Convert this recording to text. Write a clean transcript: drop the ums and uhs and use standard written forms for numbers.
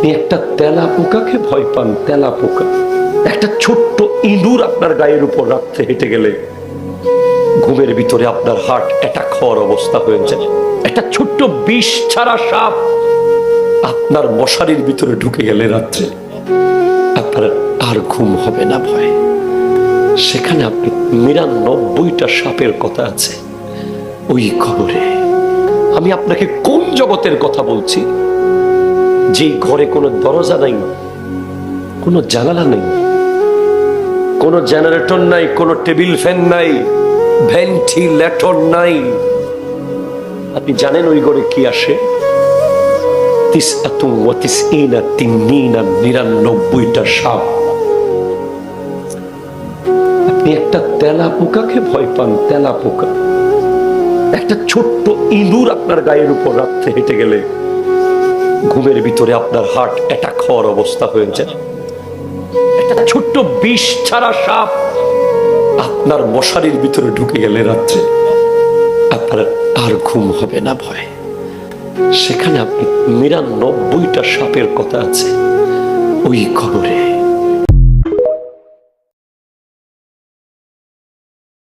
আপনি একটা তেলা পোকাকে ভয় পান, তেলা পোকা। একটা ছোট্ট ইঁদুর আপনার গায়ের উপর রাত্রে হেঁটে গেলে ঘুমের ভিতরে আপনার হার্ট অ্যাটাক হওয়ার অবস্থা হয়ে যায়। একটা ছোট্ট বিষ ছাড়া সাপ আপনার মশারির ভিতরে ঢুকে গেলে রাত্রে আপনার আর ঘুম হবে না ভয়। সেখানে আপনি ৯৯টা সাপের কথা আছে ওই কবরে। আমি আপনাকে কোন জগতের কথা বলছি? যেই ঘরে কোনো দরজা নাই, কোনো জানালা নেই, কোনো জেনারেটর নাই, কোনো টেবিল ফ্যান নাই, ভেন্টিলেটর নাই। আপনি জানেন ওই ঘরে কি আসে? ৯৯টা সাপ। আপনি একটা তেলা পোকাকে ভয় পান, তেলা পোকা। একটা ছোট্ট ইঁদুর আপনার গায়ের উপর রাত্রে হেঁটে গেলে ঘুমের ভিতরে আপনার হার্ট অ্যাটাক হওয়ার অবস্থা হয়ে যায়। একটা ছোট্ট বিষ ছাড়া সাপ আপনার মশারির ভিতরে ঢুকে গেলে রাত্রে আপনার আর ঘুম হবে না ভয়। সেখানে আপনি ৯৯টা সাপের কথা আছে ওই কবরে।